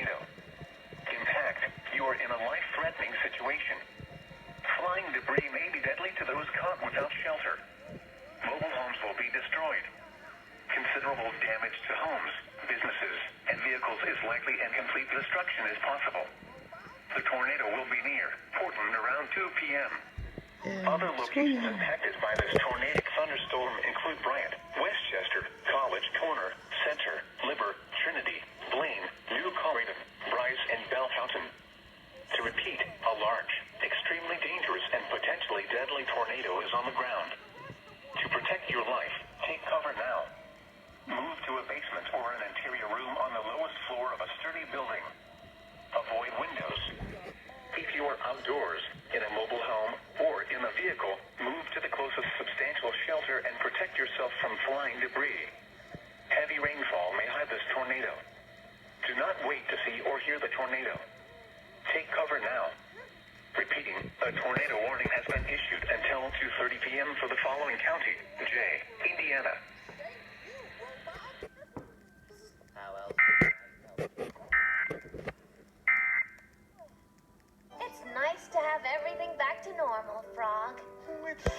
tornado. Impact, you are in a life-threatening situation. Flying debris may be deadly to those caught without shelter. Mobile homes will be destroyed. Considerable damage to homes, businesses, and vehicles is likely and complete destruction is possible. The tornado will be near Portland around 2 p.m. Other locations impacted by this tornadic thunderstorm include Bryant, Westchester, College Corner, Center, Liber, Trinity, Blaine, New Corridon, Bryce, and Bell Fountain. To repeat, a large, extremely dangerous, and potentially deadly tornado is on the ground. To protect your life, take cover now. Move to a basement or an interior room on the lowest floor of a sturdy building. Avoid windows. If you are outdoors, in a mobile home, or in a vehicle, move to the closest substantial shelter and protect yourself from flying debris. Heavy rainfall may hide this tornado. Do not wait to see or hear the tornado. Take cover now. Repeating, a tornado warning has been issued until 2:30 p.m. for the following county: J, Indiana,